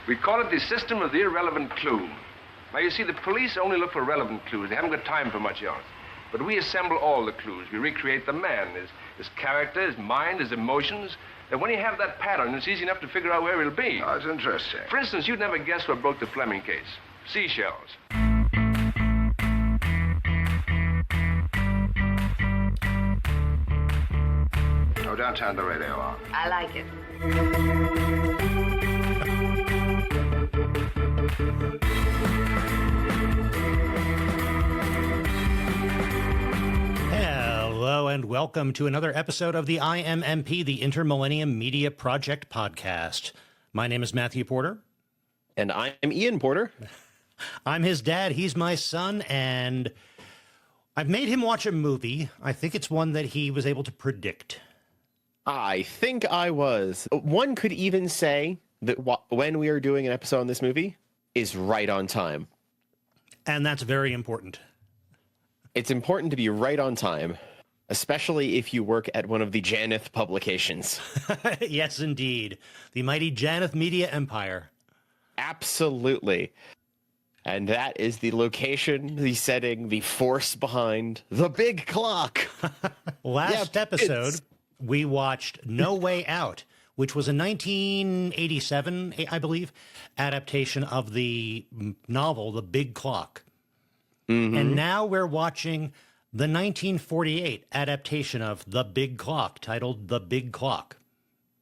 We call it the system of the irrelevant clue. Now, you see, the police only look for relevant clues. They haven't got time for much else. But we assemble all the clues. We recreate the man, his character, his mind, his emotions. And when you have that pattern, it's easy enough to figure out where he'll be. Oh, that's interesting. For instance, you'd never guess what broke the Fleming case. Seashells. Oh, don't turn the radio on. I like it. Hello and welcome to another episode of the IMMP, the Inter-Millennium Media Project podcast. My name is Matthew Porter. And I'm Ian Porter. I'm his dad, he's my son, and I've made him watch a movie. I think it's one that he was able to predict. I think I was. One could even say that when we are doing an episode on this movie is right on time. And that's very important. It's important to be right on time, especially if you work at one of the Janeth publications. Yes, indeed. The mighty Janeth Media Empire. Absolutely. And that is the location, the setting, the force behind the big clock. Last episode, we watched No Way Out, which was a 1987, I believe, adaptation of the novel The Big Clock. Mm-hmm. And now we're watching the 1948 adaptation of The Big Clock, titled The Big Clock.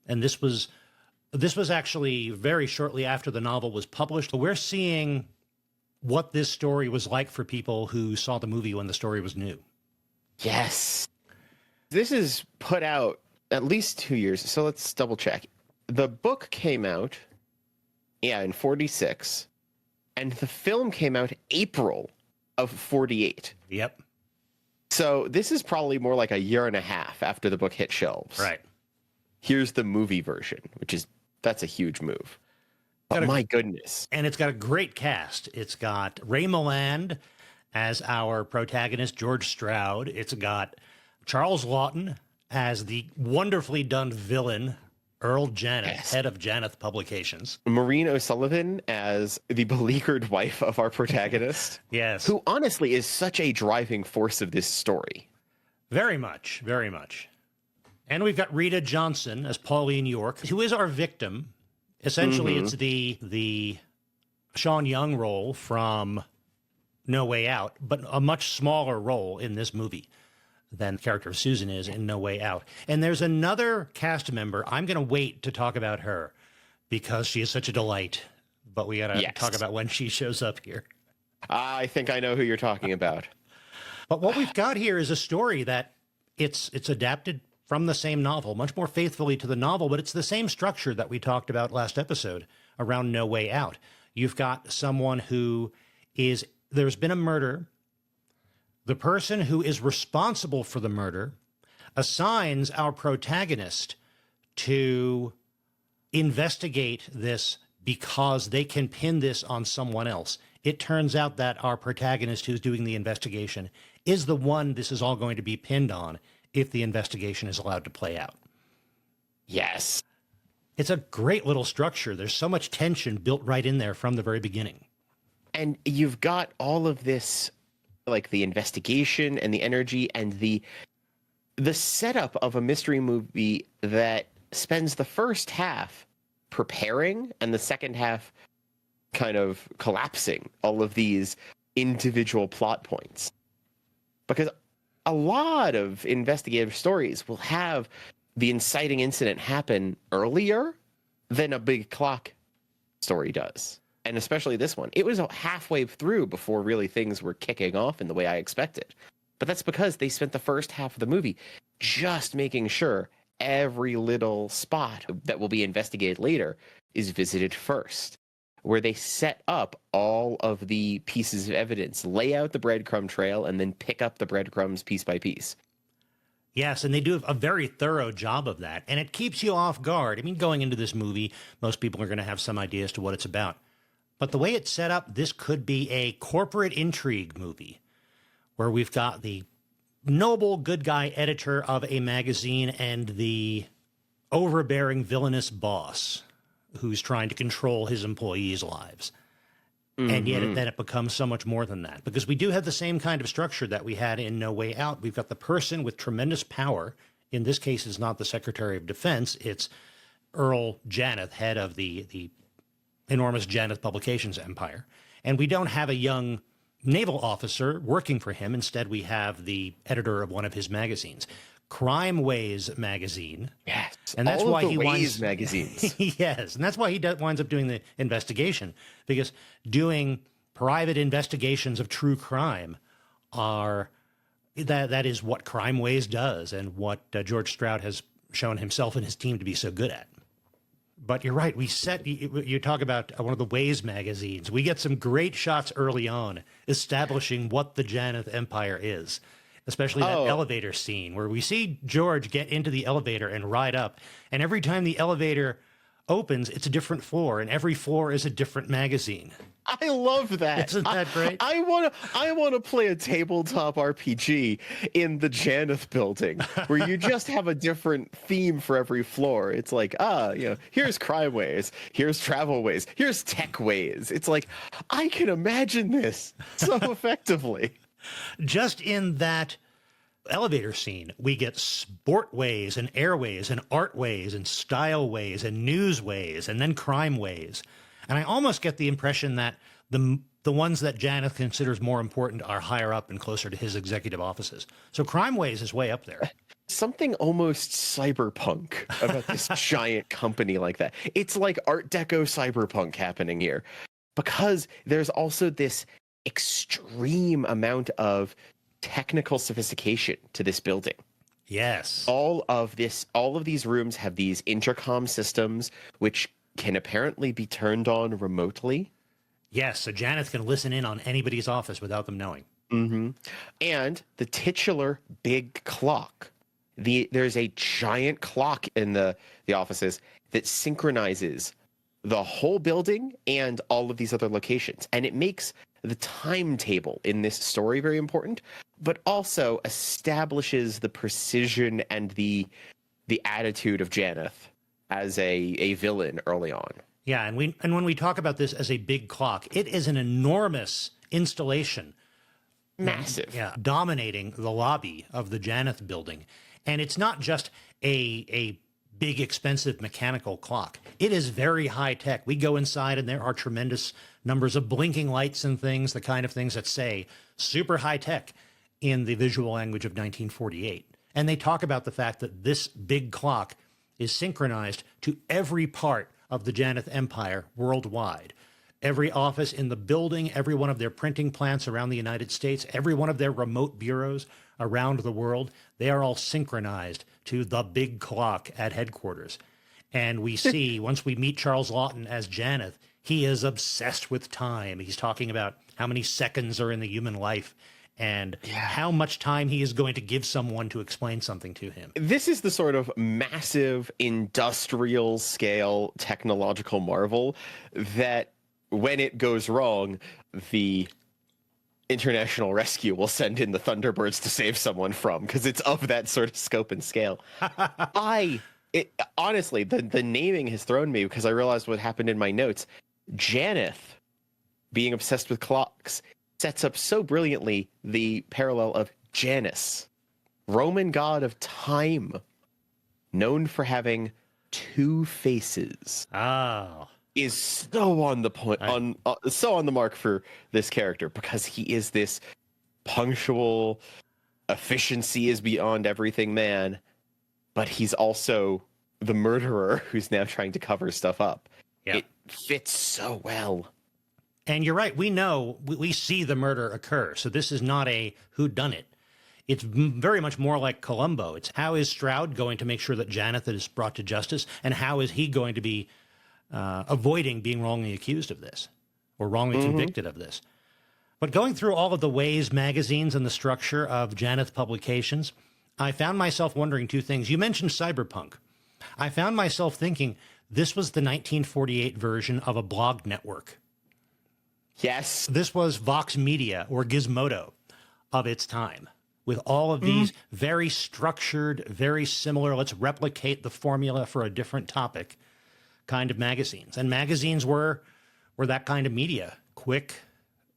And this was actually very shortly after the novel was published. We're seeing what this story was like for people who saw the movie when the story was new. Yes. This is put out at least 2 years, so let's double check. The book came out, in 46, and the film came out April of 48. Yep. So this is probably more like a year and a half after the book hit shelves. Right. Here's the movie version, that's a huge move. But my goodness. And it's got a great cast. It's got Ray Milland as our protagonist, George Stroud. It's got Charles Lawton as the wonderfully done villain, Earl Janeth, head of Janeth Publications. Maureen O'Sullivan as the beleaguered wife of our protagonist. Yes. Who honestly is such a driving force of this story. Very much, very much. And we've got Rita Johnson as Pauline York, who is our victim. Essentially, It's the Sean Young role from No Way Out, but a much smaller role in this movie than the character of Susan is in No Way Out. And there's another cast member. I'm going to wait to talk about her because she is such a delight. But we got to talk about when she shows up here. I think I know who you're talking about. But what we've got here is a story that it's adapted from the same novel, much more faithfully to the novel, but it's the same structure that we talked about last episode around No Way Out. You've got someone who there's been a murder. The person who is responsible for the murder assigns our protagonist to investigate this because they can pin this on someone else. It turns out that our protagonist who's doing the investigation is the one this is all going to be pinned on if the investigation is allowed to play out. Yes. It's a great little structure. There's so much tension built right in there from the very beginning. And you've got all of this, like the investigation and the energy and the setup of a mystery movie that spends the first half preparing and the second half kind of collapsing all of these individual plot points. Because a lot of investigative stories will have the inciting incident happen earlier than a big clock story does. And especially this one. It was halfway through before really things were kicking off in the way I expected. But that's because they spent the first half of the movie just making sure every little spot that will be investigated later is visited first, where they set up all of the pieces of evidence, lay out the breadcrumb trail, and then pick up the breadcrumbs piece by piece. Yes, and they do a very thorough job of that, and it keeps you off guard. I mean, going into this movie, most people are going to have some idea as to what it's about. But the way it's set up, this could be a corporate intrigue movie, where we've got the noble good guy editor of a magazine and the overbearing villainous boss who's trying to control his employees' lives. And yet then it becomes so much more than that, because we do have the same kind of structure that we had in No Way Out. We've got the person with tremendous power. In this case, it's not the Secretary of Defense. It's Earl Janeth, head of the enormous Janeth Publications empire. And we don't have a young naval officer working for him. Instead, we have the editor of one of his magazines, Crime Ways magazine. Yes, and that's why he Ways magazines. Yes, and that's why he winds up doing the investigation, because doing private investigations of true crime that is what Crime Ways does, and what George Stroud has shown himself and his team to be so good at. But you're right. You talk about one of the Ways magazines. We get some great shots early on establishing what the Janeth Empire is, especially that elevator scene where we see George get into the elevator and ride up. And every time the elevator opens, it's a different floor, and every floor is a different magazine. I love that. Isn't that great? I want to play a tabletop RPG in the Janeth building where you just have a different theme for every floor. It's like, here's Crime Ways, here's Travel Ways, here's Tech Ways. It's like, I can imagine this so effectively. Just in that elevator scene, we get sport ways and airways and art ways and style ways and news ways and then crime ways. And I almost get the impression that the ones that Janeth considers more important are higher up and closer to his executive offices. So Crime Ways is way up there. Something almost cyberpunk about this giant company like that. It's like Art Deco cyberpunk happening here, because there's also this extreme amount of technical sophistication to this building. Yes. All of these rooms have these intercom systems, which can apparently be turned on remotely. Yes, so Janeth can listen in on anybody's office without them knowing. Mm-hmm. And the titular big clock. There's a giant clock in the offices that synchronizes the whole building and all of these other locations. And it makes the timetable in this story very important, but also establishes the precision and the attitude of Janeth as a villain early on. Yeah, and when we talk about this as a big clock, it is an enormous installation. Massive. Yeah, dominating the lobby of the Janeth building. And it's not just a big, expensive mechanical clock. It is very high tech. We go inside and there are tremendous numbers of blinking lights and things, the kind of things that say super high tech in the visual language of 1948. And they talk about the fact that this big clock is synchronized to every part of the Janeth Empire worldwide. Every office in the building, every one of their printing plants around the United States, every one of their remote bureaus around the world, they are all synchronized to the big clock at headquarters. And we see, once we meet Charles Lawton as Janeth, he is obsessed with time. He's talking about how many seconds are in the human life and how much time he is going to give someone to explain something to him. This is the sort of massive industrial scale technological marvel that when it goes wrong, the international rescue will send in the Thunderbirds to save someone from, because it's of that sort of scope and scale. Honestly, the naming has thrown me, because I realized what happened in my notes. Janeth, being obsessed with clocks, sets up so brilliantly the parallel of Janus, Roman god of time, known for having two faces. Oh. Is so on the point, so on the mark for this character, because he is this punctual, efficiency is beyond everything man, but he's also the murderer who's now trying to cover stuff up. Yep. It fits so well. And you're right. We know, we see the murder occur. So this is not a whodunit. It's very much more like Columbo. It's how is Stroud going to make sure that Janeth is brought to justice, and how is he going to be avoiding being wrongly accused of this or wrongly convicted of this. But going through all of the Ways magazines and the structure of Janeth Publications, I found myself wondering two things. You mentioned cyberpunk. I found myself thinking this was the 1948 version of a blog network. Yes. This was Vox Media or Gizmodo of its time, with all of these very structured, very similar, let's replicate the formula for a different topic kind of magazines, and magazines were that kind of media. Quick,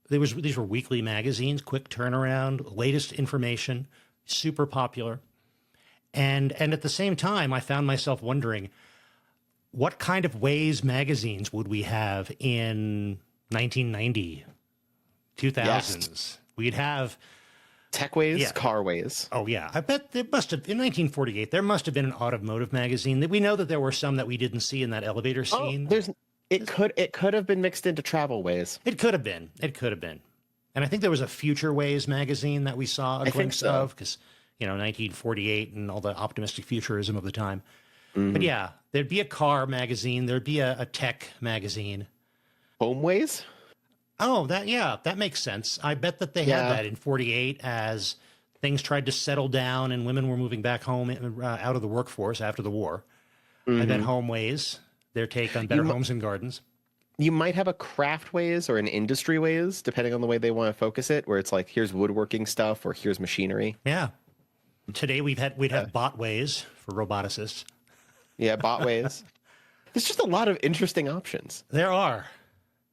these were weekly magazines, quick turnaround, latest information, super popular. And at the same time, I found myself wondering, what kind of Ways magazines would we have in 1990, 2000s? Yes. We'd have Tech Ways, Yeah. Car Ways. Oh, yeah. I bet there must have, in 1948, there must have been an automotive magazine. We know that there were some that we didn't see in that elevator scene. It could have been mixed into Travel Ways. It could have been. It could have been. And I think there was a Future Ways magazine that we saw a glimpse so. of, because, 1948 and all the optimistic futurism of the time. But yeah, there'd be a car magazine. There'd be a tech magazine. Home Ways? Oh, that makes sense. I bet that they had Yeah. that in 48 as things tried to settle down and women were moving back home out of the workforce after the war. I bet Home Ways, their take on better homes and gardens. You might have a Craft Ways or an Industry Ways, depending on the way they want to focus it, where it's like, here's woodworking stuff or here's machinery. Yeah. Today we'd have Bot Ways for roboticists. Yeah, Bot Ways. There's just a lot of interesting options. There are.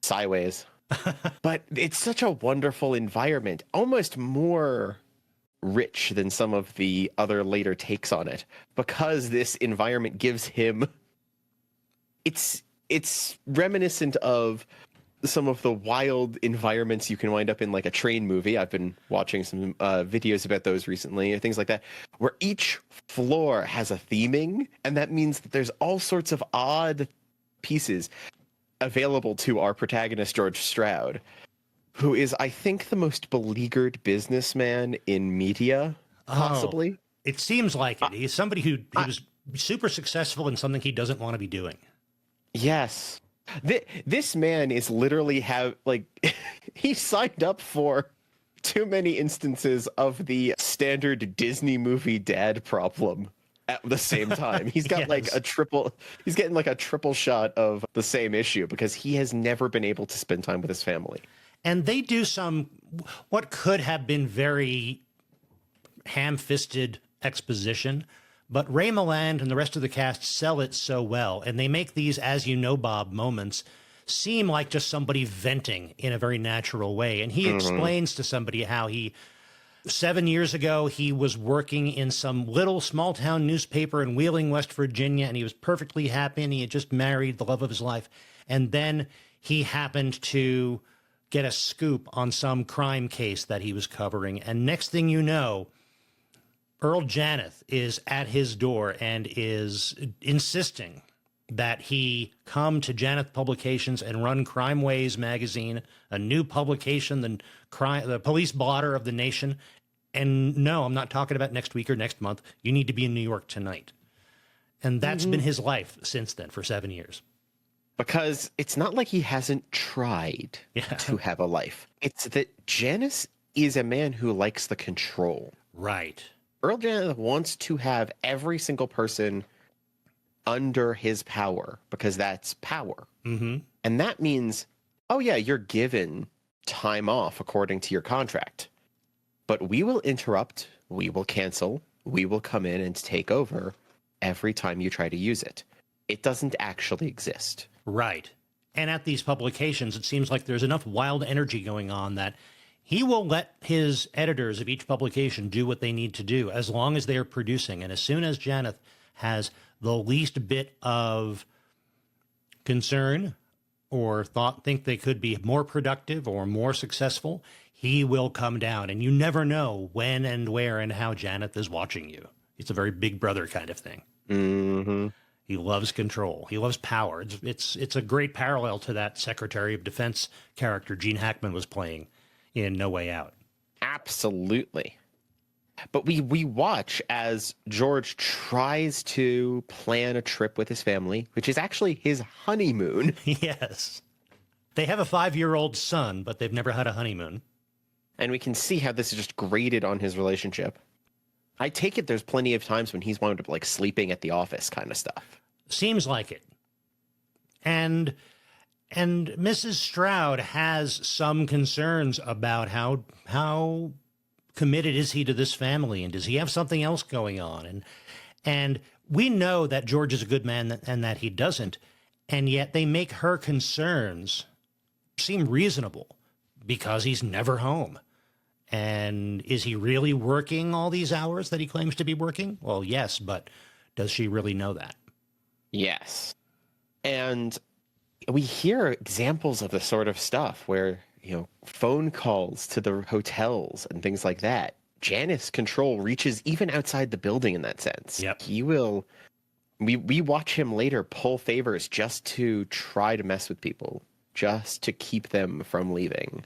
Sideways. But it's such a wonderful environment, almost more rich than some of the other later takes on it, because this environment gives him it's reminiscent of some of the wild environments you can wind up in, like a train movie. I've been watching some videos about those recently, or things like that, where each floor has a theming, and that means that there's all sorts of odd pieces available to our protagonist, George Stroud, who is, I think, the most beleaguered businessman in media, possibly. It seems like it. He's somebody who was super successful in something he doesn't want to be doing. Yes. This man is literally he signed up for too many instances of the standard Disney movie dad problem at the same time. He's got Yes. he's getting like a triple shot of the same issue because he has never been able to spend time with his family. And they do what could have been very ham-fisted exposition, but Ray Milland and the rest of the cast sell it so well, and they make these as you know, Bob moments seem like just somebody venting in a very natural way. And he explains to somebody how 7 years ago, he was working in some little small town newspaper in Wheeling, West Virginia, and he was perfectly happy, and he had just married the love of his life. And then he happened to get a scoop on some crime case that he was covering. And next thing you know, Earl Janeth is at his door and is insisting that he come to Janeth Publications and run Crime Ways magazine, a new publication, the police blotter of the nation. And no, I'm not talking about next week or next month. You need to be in New York tonight. And that's been his life since then for 7 years. Because it's not like he hasn't tried to have a life. It's that Janus is a man who likes the control. Right. Earl Janeth wants to have every single person under his power because that's power. Mm-hmm. And that means, oh yeah, you're given time off according to your contract. But we will interrupt, we will cancel, we will come in and take over every time you try to use it. It doesn't actually exist. Right. And at these publications, it seems like there's enough wild energy going on that he will let his editors of each publication do what they need to do as long as they are producing. And as soon as Janeth has the least bit of concern or think they could be more productive or more successful, he will come down. And you never know when and where and how Janeth is watching you. It's a very Big Brother kind of thing. Mm-hmm. He loves control. He loves power. It's a great parallel to that Secretary of Defense character Gene Hackman was playing in No Way Out. Absolutely. But we watch as George tries to plan a trip with his family, which is actually his honeymoon. Yes. They have a 5-year-old son, but they've never had a honeymoon. And we can see how this is just grated on his relationship. I take it there's plenty of times when he's wound up like sleeping at the office kind of stuff. Seems like it. And Mrs. Stroud has some concerns about how committed is he to this family, and does he have something else going on? And we know that George is a good man and that he doesn't. And yet they make her concerns seem reasonable because he's never home. And is he really working all these hours that he claims to be working? Well, yes, but does she really know that? Yes. And we hear examples of the sort of stuff where, phone calls to the hotels and things like that. Janeth's control reaches even outside the building in that sense. Yep. He will... We watch him later pull favors just to try to mess with people, just to keep them from leaving.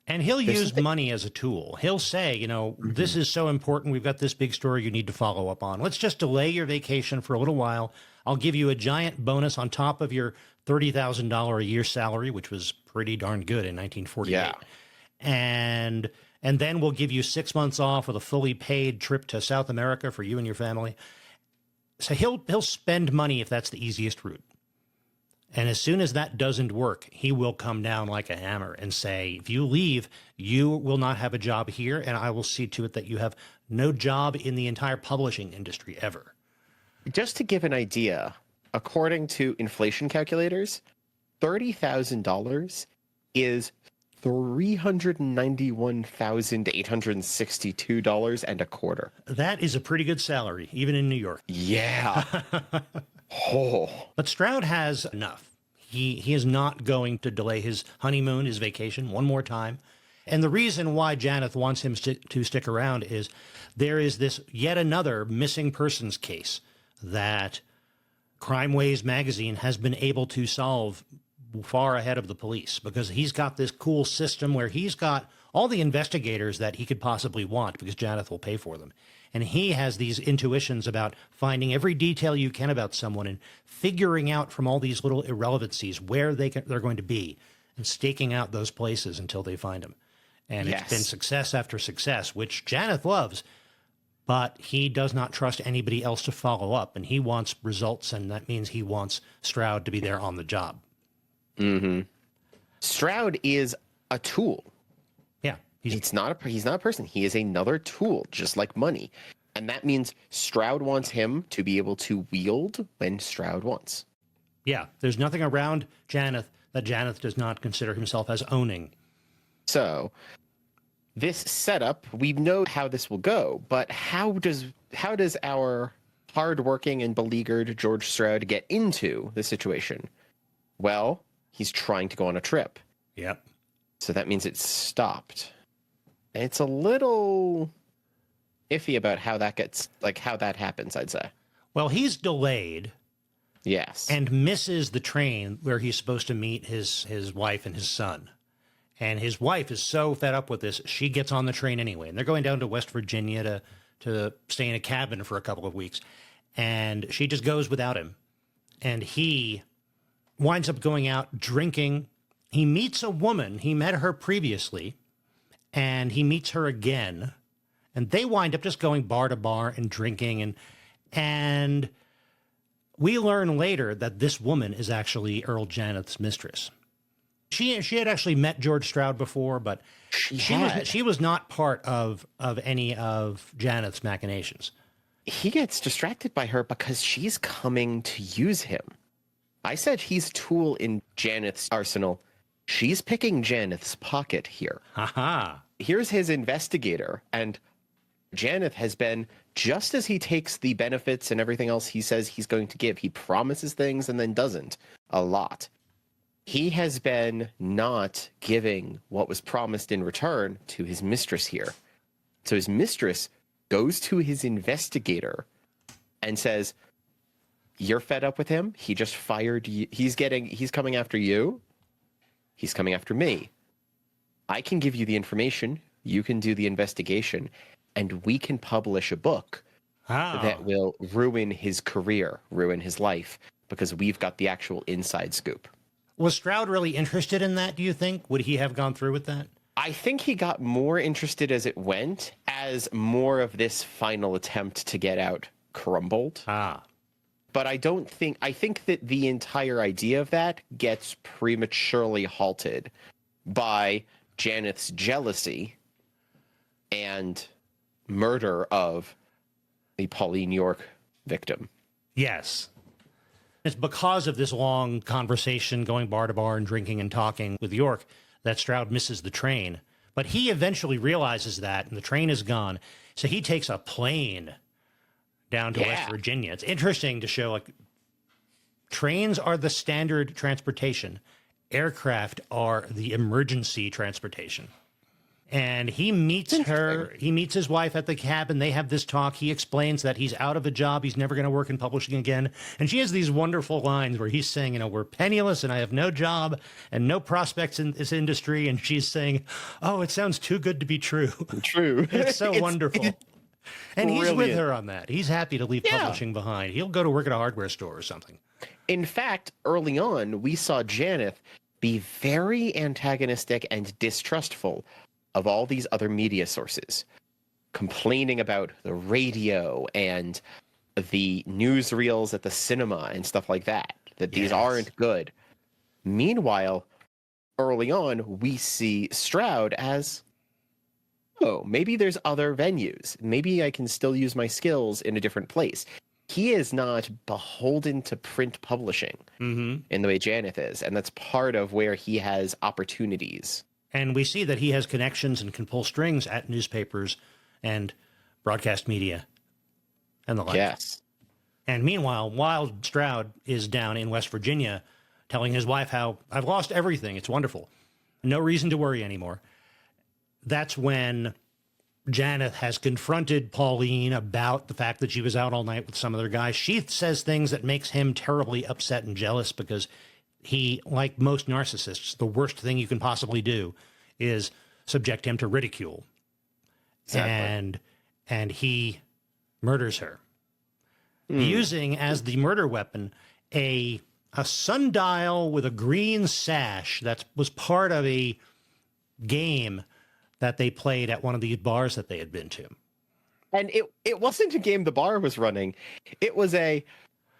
And he'll use money as a tool. He'll say, this is so important. We've got this big story you need to follow up on. Let's just delay your vacation for a little while. I'll give you a giant bonus on top of your $30,000 a year salary, which was pretty darn good in 1948. Yeah. And then we'll give you 6 months off with a fully paid trip to South America for you and your family. So he'll spend money if that's the easiest route. And as soon as that doesn't work, he will come down like a hammer and say, if you leave, you will not have a job here, and I will see to it that you have no job in the entire publishing industry ever. Just to give an idea, according to inflation calculators, $30,000 is $391,862 and a quarter. That is a pretty good salary, even in New York. Yeah. Oh. But Stroud has enough. He is not going to delay his honeymoon, his vacation, one more time. And the reason why Janeth wants him to stick around is there is this yet another missing persons case that Crime Waves magazine has been able to solve far ahead of the police, because he's got this cool system where he's got all the investigators that he could possibly want, because Janeth will pay for them. And he has these intuitions about finding every detail you can about someone and figuring out from all these little irrelevancies where they're going to be and staking out those places until they find them. And Yes. It's been success after success, which Janeth loves, but he does not trust anybody else to follow up, and he wants results, and that means he wants Stroud to be there on the job. Mm-hmm. Stroud is a tool. Yeah. He's not a person. He is another tool, just like money. And that means Stroud wants him to be able to wield when Stroud wants. Yeah. There's nothing around Janeth that Janeth does not consider himself as owning. So this setup, we know how this will go, but how does our hardworking and beleaguered George Stroud get into the situation? Well, he's trying to go on a trip. Yep. So that means it's stopped. And it's a little iffy about how that happens, I'd say. Well, he's delayed. Yes. And misses the train where he's supposed to meet his wife and his son. And his wife is so fed up with this, she gets on the train anyway. And they're going down to West Virginia to stay in a cabin for a couple of weeks. And she just goes without him. And he winds up going out drinking. He meets a woman. He met her previously, and he meets her again. And they wind up just going bar to bar and drinking. And we learn later that this woman is actually Earl Janeth's mistress. She had actually met George Stroud before, but she was not part of any of Janeth's machinations. He gets distracted by her because she's coming to use him. I said he's a tool in Janeth's arsenal. She's picking Janeth's pocket here. Ha-ha. Here's his investigator, and Janeth has been, just as he takes the benefits and everything else he says he's going to give, he promises things and then doesn't a lot. He has been not giving what was promised in return to his mistress here. So his mistress goes to his investigator and says, "You're fed up with him? He just fired you. He's coming after you. He's coming after me. I can give you the information. You can do the investigation, and we can publish a book that will ruin his career, ruin his life, because we've got the actual inside scoop." Was Stroud really interested in that, do you think? Would he have gone through with that? I think he got more interested as it went, as more of this final attempt to get out crumbled. But I think that the entire idea of that gets prematurely halted by Janeth's jealousy and murder of the Pauline York victim. Yes. It's because of this long conversation going bar to bar and drinking and talking with York that Stroud misses the train. But he eventually realizes that, and the train is gone. So he takes a plane down to West Virginia. It's interesting to show, like, trains are the standard transportation. Aircraft are the emergency transportation. And he meets her. He meets his wife at the cabin. They have this talk. He explains that he's out of a job. He's never going to work in publishing again. And she has these wonderful lines where he's saying, you know, we're penniless and I have no job and no prospects in this industry. And she's saying, oh, it sounds too good to be true. True. It's so wonderful. And he's with brilliant. her on that. He's happy to leave publishing behind. He'll go to work at a hardware store or something. In fact, early on, we saw Janeth be very antagonistic and distrustful of all these other media sources, complaining about the radio and the newsreels at the cinema and stuff like that, that these aren't good. Meanwhile, early on, we see Stroud as, oh, maybe there's other venues. Maybe I can still use my skills in a different place. He is not beholden to print publishing in the way Janeth is, and that's part of where he has opportunities. And we see that he has connections and can pull strings at newspapers and broadcast media and the like. Yes. And meanwhile, while Stroud is down in West Virginia telling his wife how I've lost everything, it's wonderful, no reason to worry anymore, that's when Janeth has confronted Pauline about the fact that she was out all night with some other guy. She says things that makes him terribly upset and jealous because he, like most narcissists, the worst thing you can possibly do is subject him to ridicule. Exactly. And he murders her, using as the murder weapon a sundial with a green sash that was part of a game that they played at one of these bars that they had been to. And it wasn't a game the bar was running. It was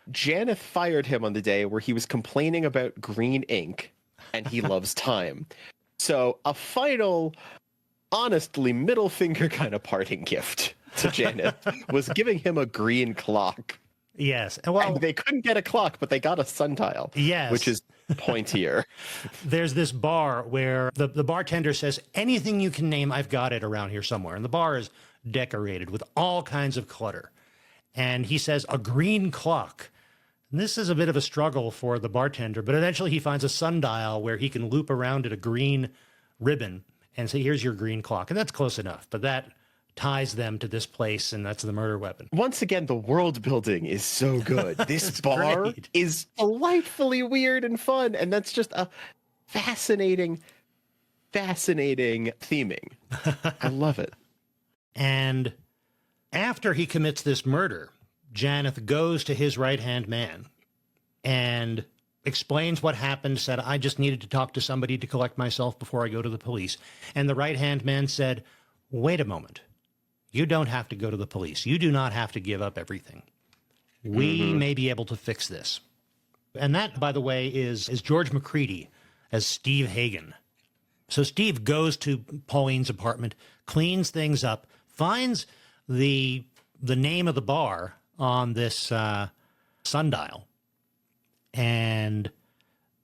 Janeth fired him on the day where he was complaining about green ink and he loves time. So a final, honestly, middle finger kind of parting gift to Janeth was giving him a green clock. Yes. And they couldn't get a clock, but they got a sundial. Yes. Which is pointier. There's this bar where the bartender says, anything you can name, I've got it around here somewhere. And the bar is decorated with all kinds of clutter. And he says, a green clock. And this is a bit of a struggle for the bartender, but eventually he finds a sundial where he can loop around it a green ribbon and say, here's your green clock. And that's close enough, but that ties them to this place, and that's the murder weapon. Once again, the world building is so good. This bar great. is delightfully weird and fun, and that's just a fascinating theming. I love it. And after he commits this murder, Janeth goes to his right-hand man and explains what happened, said, I just needed to talk to somebody to collect myself before I go to the police. And the right-hand man said, wait a moment. You don't have to go to the police. You do not have to give up everything. We may be able to fix this. And that, by the way, is George McCready as Steve Hagen. So Steve goes to Pauline's apartment, cleans things up, finds the name of the bar on this sundial, and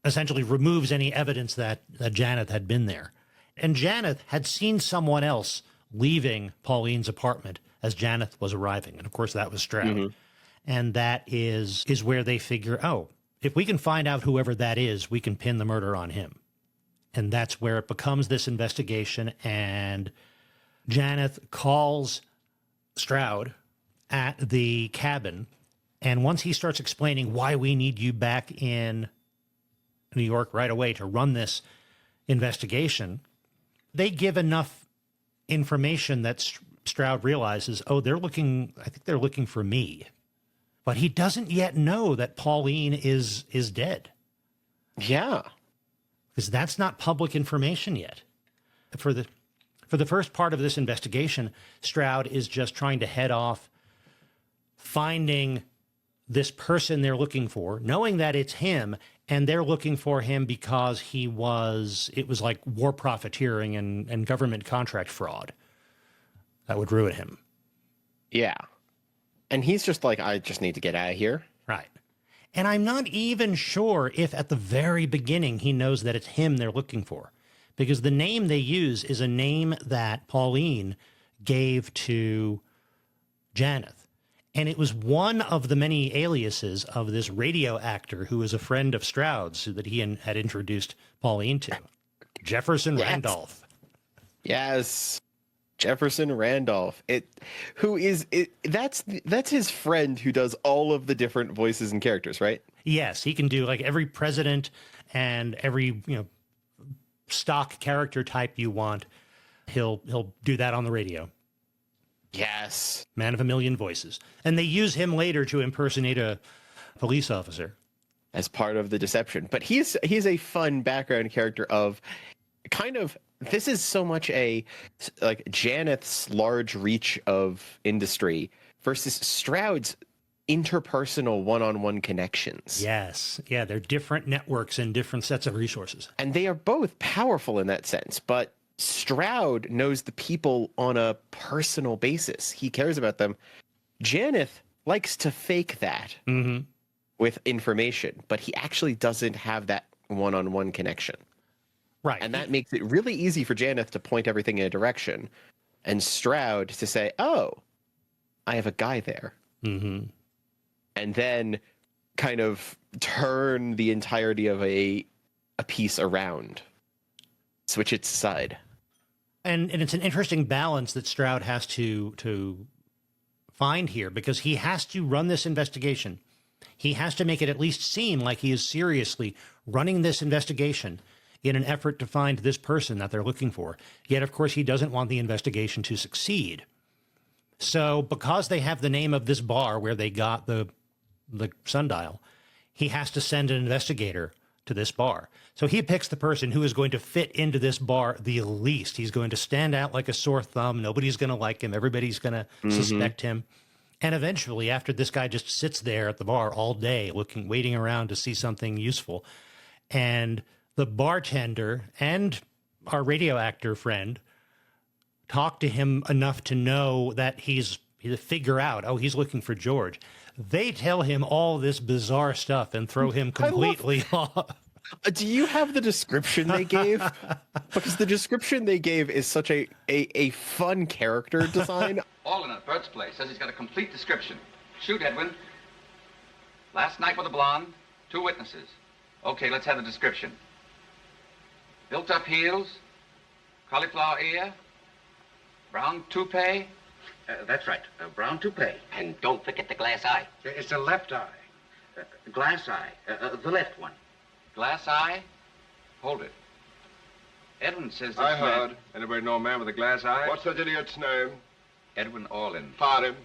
essentially removes any evidence that Janeth had been there. And Janeth had seen someone else leaving Pauline's apartment as Janeth was arriving. And of course, that was Stroud. And that is where they figure, oh, if we can find out whoever that is, we can pin the murder on him. And that's where it becomes this investigation. And Janeth calls Stroud at the cabin. And once he starts explaining why we need you back in New York right away to run this investigation, they give enough information that Stroud realizes, oh, I think they're looking for me. But he doesn't yet know that Pauline is dead. Yeah. Because that's not public information yet. For the first part of this investigation, Stroud is just trying to head off finding this person they're looking for, knowing that it's him, and they're looking for him because it was like war profiteering and government contract fraud that would ruin him. Yeah. And he's just like, I just need to get out of here. Right. And I'm not even sure if at the very beginning he knows that it's him they're looking for, because the name they use is a name that Pauline gave to Janeth. And it was one of the many aliases of this radio actor who was a friend of Stroud's that he had introduced Pauline to. Jefferson Randolph. Yes. Jefferson Randolph. That's his friend who does all of the different voices and characters, right? Yes, he can do like every president and every, stock character type you want. He'll do that on the radio. Yes. Man of a million voices. And they use him later to impersonate a police officer. As part of the deception. But he's a fun background character of kind of, this is so much like Janeth's large reach of industry versus Stroud's interpersonal one-on-one connections. Yes. Yeah, they're different networks and different sets of resources. And they are both powerful in that sense, but Stroud knows the people on a personal basis. He cares about them. Janeth likes to fake that with information, but he actually doesn't have that one-on-one connection. Right. And that makes it really easy for Janeth to point everything in a direction and Stroud to say, oh, I have a guy there. Mm-hmm. And then kind of turn the entirety of a piece around. Switch its side. And it's an interesting balance that Stroud has to find here, because he has to run this investigation. He has to make it at least seem like he is seriously running this investigation in an effort to find this person that they're looking for. Yet, of course, he doesn't want the investigation to succeed. So because they have the name of this bar where they got the sundial, he has to send an investigator to this bar. So he picks the person who is going to fit into this bar the least. He's going to stand out like a sore thumb. Nobody's going to like him. Everybody's going to suspect him. And eventually, after this guy just sits there at the bar all day waiting around to see something useful, and the bartender and our radio actor friend talk to him enough to know that he's figure out, oh, he's looking for George. They tell him all this bizarre stuff and throw him completely off. Do you have the description they gave? Because the description they gave is such a fun character design. Alden at Bert's place says he's got a complete description. Shoot, Edwin. Last night with a blonde, 2 witnesses. Okay, let's have the description. Built-up heels, cauliflower ear, brown toupee. That's right, a brown toupee. And don't forget the glass eye. It's a left eye. Glass eye, the left one. Glass eye? Hold it. Edwin says this I man... heard. Anybody know a man with a glass eye? What's that idiot's name? Edwin Alden. Fire him.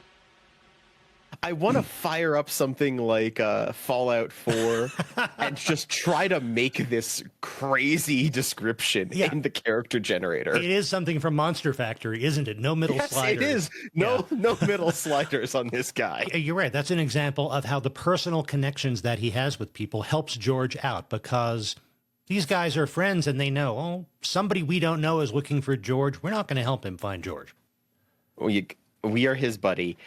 I want to fire up something like Fallout 4 and just try to make this crazy description in the character generator. It is something from Monster Factory, isn't it? No middle sliders. It is. No middle sliders on this guy. You're right. That's an example of how the personal connections that he has with people helps George out, because these guys are friends and they know, oh, somebody we don't know is looking for George. We're not going to help him find George. We are his buddy.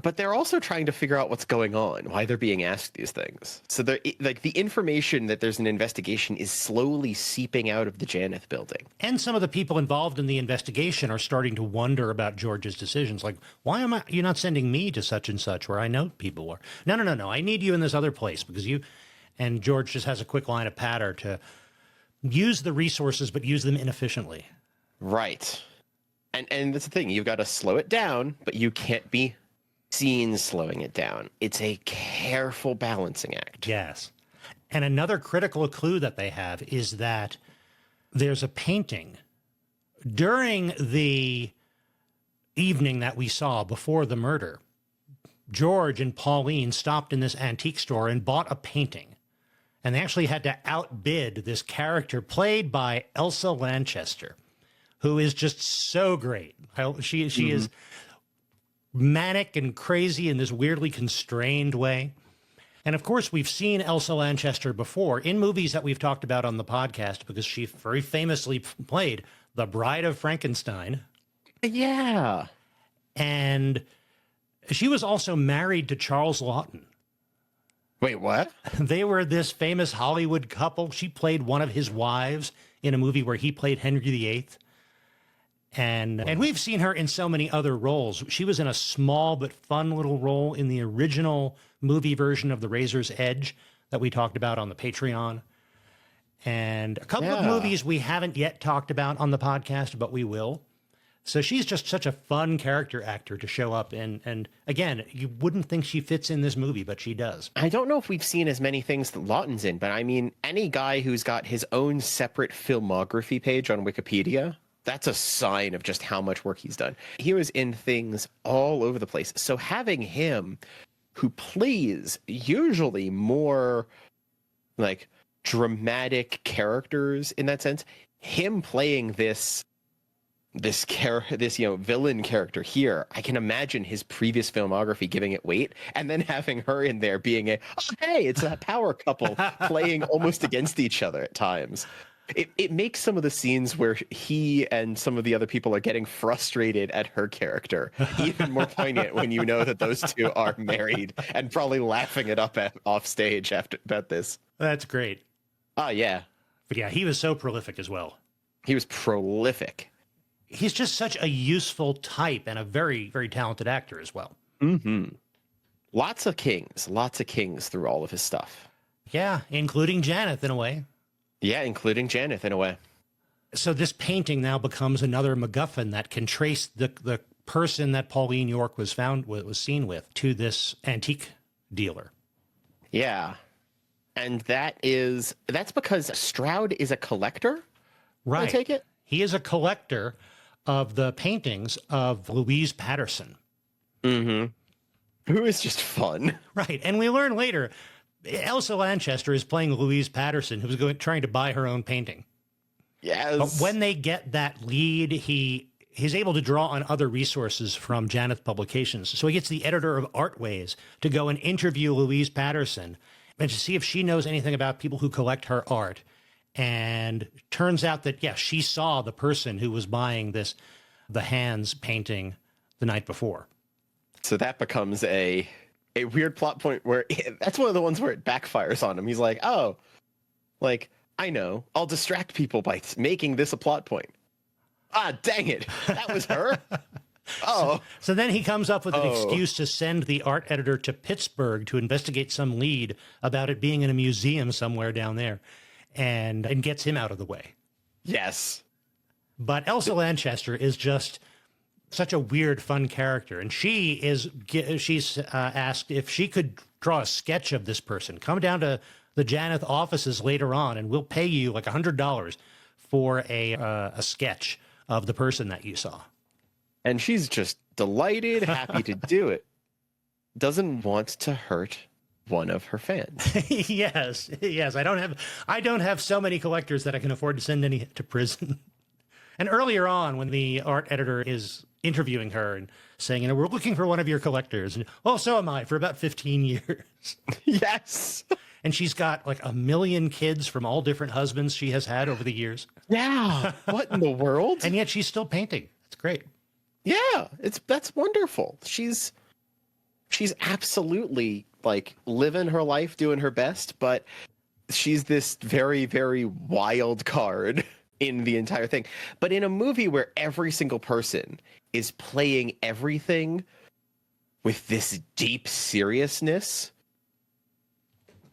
But they're also trying to figure out what's going on, why they're being asked these things. So they're like, the information that there's an investigation is slowly seeping out of the Janeth building. And some of the people involved in the investigation are starting to wonder about George's decisions. Like, why am you not sending me to such and such where I know people are? No. I need you in this other place because you... And George just has a quick line of patter to use the resources, but use them inefficiently. Right. And that's the thing. You've got to slow it down, but you can't be seen slowing it down. It's a careful balancing act. Yes. And another critical clue that they have is that there's a painting during the evening that we saw before the murder. George and Pauline stopped in this antique store and bought a painting. And they actually had to outbid this character played by Elsa Lanchester, who is just so great. She is manic and crazy in this weirdly constrained way. And of course, we've seen Elsa Lanchester before in movies that we've talked about on the podcast, because she very famously played the Bride of Frankenstein. Yeah. And she was also married to Charles Laughton. Wait, what? They were this famous Hollywood couple. She played one of his wives in a movie where he played Henry VIII. And we've seen her in so many other roles. She was in a small but fun little role in the original movie version of The Razor's Edge that we talked about on the Patreon. And a couple of movies we haven't yet talked about on the podcast, but we will. So she's just such a fun character actor to show up in. And again, you wouldn't think she fits in this movie, but she does. I don't know if we've seen as many things that Lawton's in, but I mean, any guy who's got his own separate filmography page on Wikipedia, that's a sign of just how much work he's done. He was in things all over the place. So having him, who plays usually more like dramatic characters in that sense, him playing this villain character here, I can imagine his previous filmography giving it weight, and then having her in there being it's a power couple playing almost against each other at times. It makes some of the scenes where he and some of the other people are getting frustrated at her character even more poignant when you know that those two are married and probably laughing it up off stage about this. That's great. Oh, yeah. But yeah, he was so prolific as well. He was prolific. He's just such a useful type and a very, very talented actor as well. Mm-hmm. Lots of kings through all of his stuff. Yeah, including Janeth in a way. Yeah, including Janeth in a way. So this painting now becomes another MacGuffin that can trace the person that Pauline York was seen with to this antique dealer. Yeah. And that's because Stroud is a collector? Right. I take it? He is a collector of the paintings of Louise Patterson. Mm-hmm. Who is just fun. Right. And we learn later, Elsa Lanchester is playing Louise Patterson, who's trying to buy her own painting. Yes. But when they get that lead, he's able to draw on other resources from Janeth Publications. So he gets the editor of Artways to go and interview Louise Patterson and to see if she knows anything about people who collect her art. And turns out that, yeah, she saw the person who was buying the Hands painting the night before. So that becomes a weird plot point where that's one of the ones where it backfires on him. He's like, oh, like, I know, I'll distract people by making this a plot point. Ah, dang it. That was her. Oh. So then he comes up with an excuse to send the art editor to Pittsburgh to investigate some lead about it being in a museum somewhere down there. And gets him out of the way. Yes. But Elsa Lanchester is just such a weird, fun character. And she's asked if she could draw a sketch of this person. Come down to the Janeth offices later on, and we'll pay you like $100 for a sketch of the person that you saw. And she's just delighted, happy to do it. Doesn't want to hurt one of her fans. Yes. I don't have so many collectors that I can afford to send any to prison. And earlier on, when the art editor is interviewing her and saying, we're looking for one of your collectors. And, so am I, for about 15 years. Yes. And she's got like 1 million kids from all different husbands she has had over the years. Yeah. What in the world? And yet she's still painting. It's great. Yeah. That's wonderful. She's absolutely like living her life, doing her best, but she's this very, very wild card in the entire thing. But in a movie where every single person is playing everything with this deep seriousness,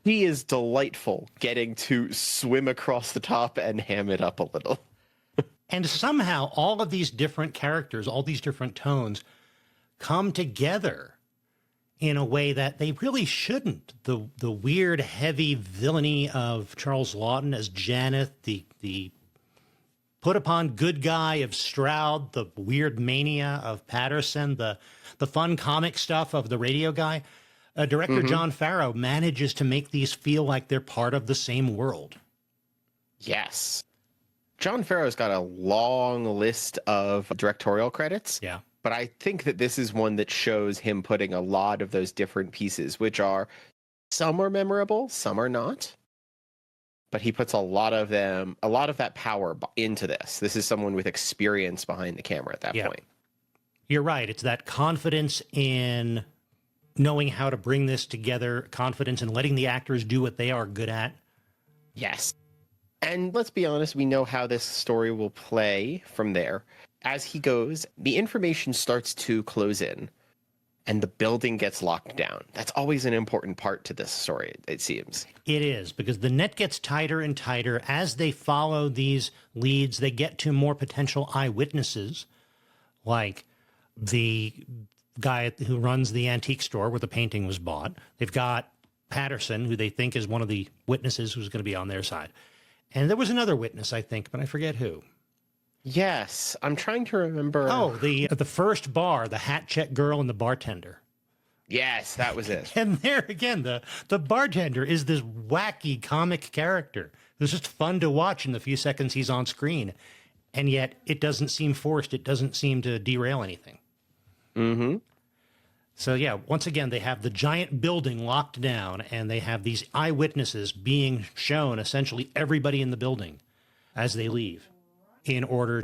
he is delightful getting to swim across the top and ham it up a little. And somehow all of these different characters, all these different tones come together in a way that they really shouldn't. The weird, heavy villainy of Charles Lawton as Janeth, the put-upon good guy of Stroud, the weird mania of Patterson, the fun comic stuff of the radio guy. Director John Farrow manages to make these feel like they're part of the same world. Yes. John Farrow's got a long list of directorial credits. Yeah. But I think that this is one that shows him putting a lot of those different pieces, which are, some are memorable, some are not. But he puts a lot of that power into this. This is someone with experience behind the camera at that point. You're right. It's that confidence in knowing how to bring this together, confidence, and letting the actors do what they are good at. Yes. And let's be honest, we know how this story will play from there. As he goes, the information starts to close in, and the building gets locked down. That's always an important part to this story, it seems. It is, because the net gets tighter and tighter. As they follow these leads, they get to more potential eyewitnesses, like the guy who runs the antique store where the painting was bought. They've got Patterson, who they think is one of the witnesses who's going to be on their side. And there was another witness, I think, but I forget who. Yes, I'm trying to remember. Oh, the first bar, the hat check girl and the bartender. Yes, that was it. And there again, the bartender is this wacky comic character. It's just fun to watch in the few seconds he's on screen. And yet it doesn't seem forced. It doesn't seem to derail anything. Mm-hmm. So yeah, once again, they have the giant building locked down, and they have these eyewitnesses being shown, essentially everybody in the building, as they leave, in order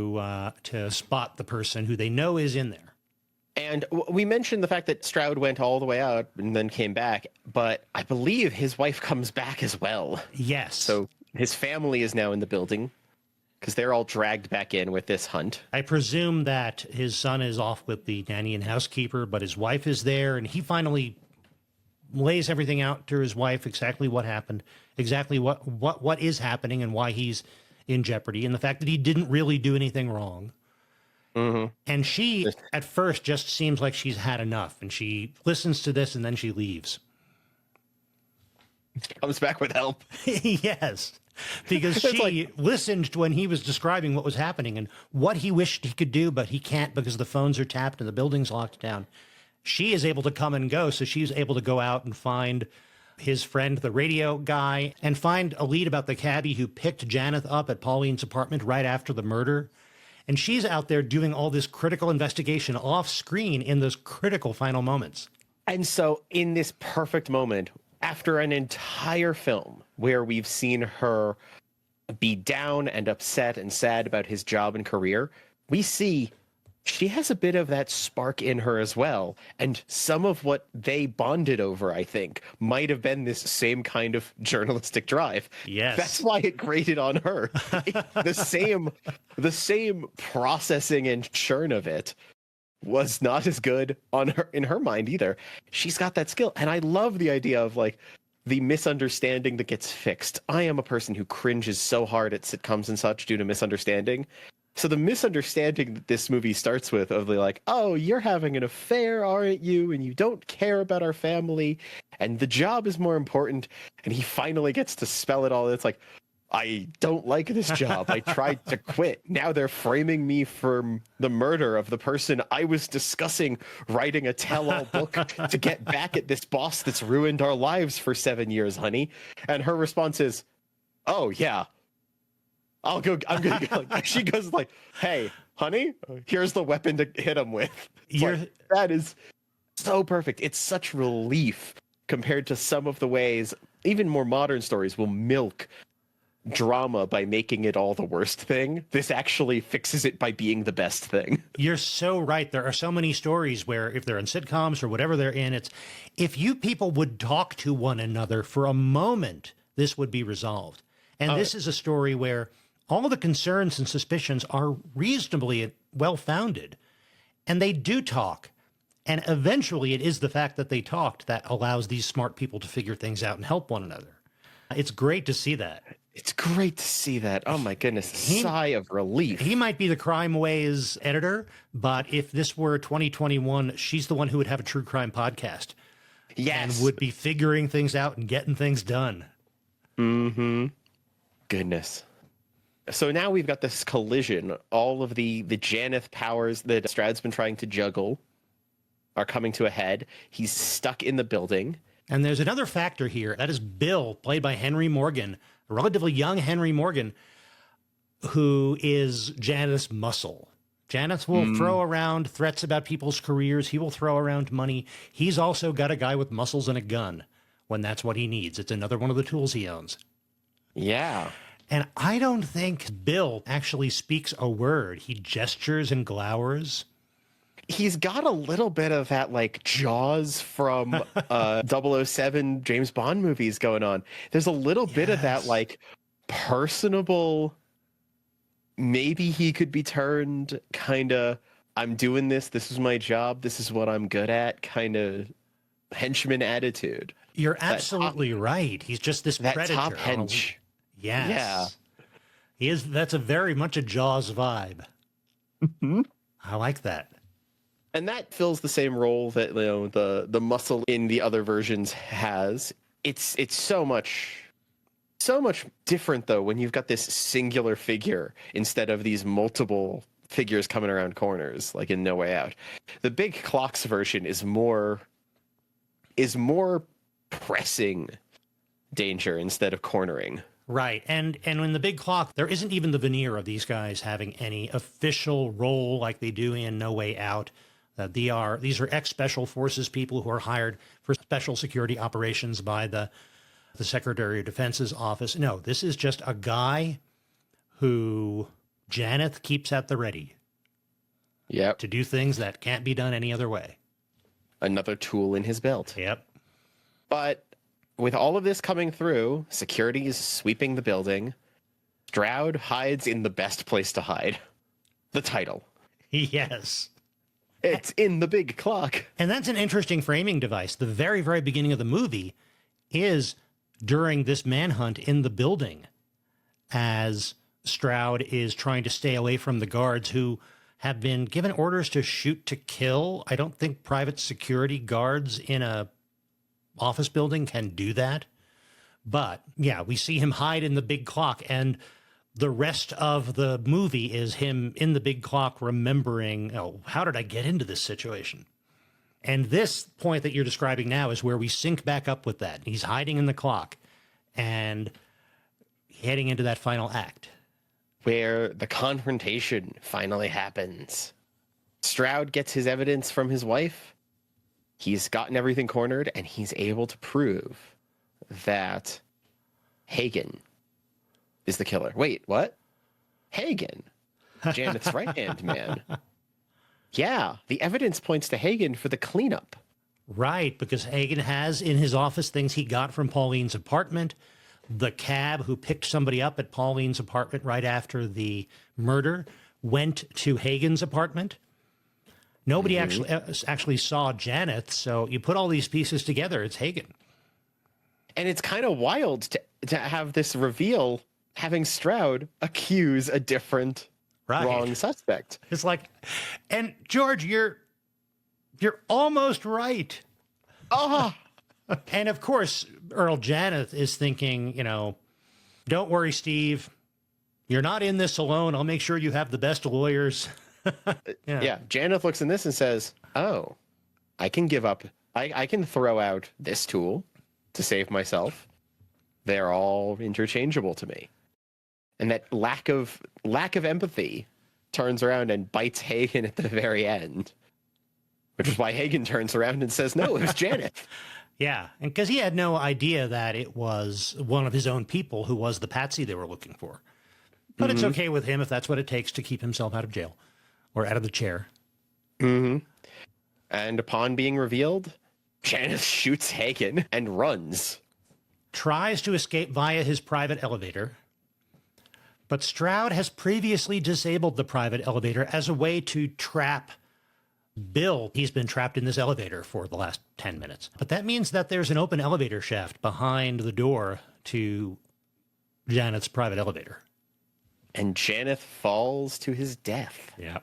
to spot the person who they know is in there. And we mentioned the fact that Stroud went all the way out and then came back, but I believe his wife comes back as well. Yes. So his family is now in the building, because they're all dragged back in with this hunt. I presume that his son is off with the nanny and housekeeper, but his wife is there, and he finally lays everything out to his wife, exactly what happened, exactly what is happening and why he's in jeopardy, and the fact that he didn't really do anything wrong. Mm-hmm. And she, at first, just seems like she's had enough, and she listens to this, and then she leaves. Comes back with help. Yes, because she listened to when he was describing what was happening and what he wished he could do, but he can't because the phones are tapped and the building's locked down. She is able to come and go, so she's able to go out and find his friend, the radio guy, and find a lead about the cabbie who picked Janeth up at Pauline's apartment right after the murder. And she's out there doing all this critical investigation off screen in those critical final moments. And so in this perfect moment, after an entire film where we've seen her be down and upset and sad about his job and career, we see she has a bit of that spark in her as well. And some of what they bonded over, I think, might have been this same kind of journalistic drive. Yes. That's why it grated on her. The same processing and churn of it was not as good on her in her mind either. She's got that skill. And I love the idea of like the misunderstanding that gets fixed. I am a person who cringes so hard at sitcoms and such due to misunderstanding. So the misunderstanding that this movie starts with of like, oh, you're having an affair, aren't you? And you don't care about our family. And the job is more important. And he finally gets to spell it all. It's like, I don't like this job. I tried to quit. Now they're framing me for the murder of the person I was discussing writing a tell-all book to get back at this boss that's ruined our lives for 7 years, honey. And her response is, oh, yeah. I'm gonna go. She goes like, "Hey, honey, here's the weapon to hit him with." That is so perfect. It's such relief compared to some of the ways even more modern stories will milk drama by making it all the worst thing. This actually fixes it by being the best thing. You're so right. There are so many stories where if they're in sitcoms or whatever they're in, it's if you people would talk to one another for a moment, this would be resolved. And this is a story where all the concerns and suspicions are reasonably well-founded, and they do talk. And eventually it is the fact that they talked that allows these smart people to figure things out and help one another. It's great to see that. It's great to see that. Oh my goodness, sigh of relief. He might be the Crime Ways editor, but if this were 2021, she's the one who would have a true crime podcast. Yes. And would be figuring things out and getting things done. Mm-hmm. Goodness. So now we've got this collision. All of the Janeth powers that Stroud's been trying to juggle are coming to a head. He's stuck in the building. And there's another factor here. That is Bill, played by Henry Morgan, a relatively young Henry Morgan, who is Janeth's muscle. Janeth will throw around threats about people's careers. He will throw around money. He's also got a guy with muscles and a gun when that's what he needs. It's another one of the tools he owns. Yeah. And I don't think Bill actually speaks a word. He gestures and glowers. He's got a little bit of that like Jaws from 007 James Bond movies going on. There's a little bit of that like personable, maybe he could be turned kind of, I'm doing this is my job, this is what I'm good at, kind of henchman attitude. You're absolutely right. He's just this That predator. top hench. Yes. Yeah. He is. That's a very much a Jaws vibe. I like that. And that fills the same role that the muscle in the other versions has. It's so much different though when you've got this singular figure instead of these multiple figures coming around corners like in No Way Out. The big clocks version is more pressing danger instead of cornering. Right. And in the big clock, there isn't even the veneer of these guys having any official role like they do in No Way Out. These are ex-special forces people who are hired for special security operations by the Secretary of Defense's office. No, this is just a guy who Janeth keeps at the ready. Yep. To do things that can't be done any other way. Another tool in his belt. Yep. But with all of this coming through, security is sweeping the building. Stroud hides in the best place to hide. The title. Yes. It's in the big clock. And that's an interesting framing device. The very, very beginning of the movie is during this manhunt in the building as Stroud is trying to stay away from the guards who have been given orders to shoot to kill. I don't think private security guards in a office building can do that. But yeah, we see him hide in the big clock, and the rest of the movie is him in the big clock remembering, oh, how did I get into this situation? And this point that you're describing now is where we sync back up with that. He's hiding in the clock and heading into that final act. Where the confrontation finally happens. Stroud gets his evidence from his wife. He's gotten everything cornered, and he's able to prove that Hagen is the killer. Wait, what? Hagen? Janeth's right-hand man. Yeah, the evidence points to Hagen for the cleanup. Right, because Hagen has in his office things he got from Pauline's apartment. The cab who picked somebody up at Pauline's apartment right after the murder went to Hagen's apartment. Nobody actually saw Janeth, so you put all these pieces together, it's Hagen. And it's kind of wild to have this reveal having Stroud accuse a different wrong suspect. It's like, and George, you're almost right. Ah. And of course, Earl Janeth is thinking, don't worry, Steve. You're not in this alone. I'll make sure you have the best lawyers. Yeah. Janeth looks in this and says, oh, I can give up. I can throw out this tool to save myself. They're all interchangeable to me. And that lack of empathy turns around and bites Hagen at the very end, which is why Hagen turns around and says, no, it was Janeth. Yeah, and because he had no idea that it was one of his own people who was the patsy they were looking for. But it's okay with him if that's what it takes to keep himself out of jail or out of the chair. Mm-hmm. And upon being revealed, Janeth shoots Hagen and runs. Tries to escape via his private elevator. But Stroud has previously disabled the private elevator as a way to trap Bill. He's been trapped in this elevator for the last 10 minutes. But that means that there's an open elevator shaft behind the door to Janeth's private elevator. And Janeth falls to his death. Yeah.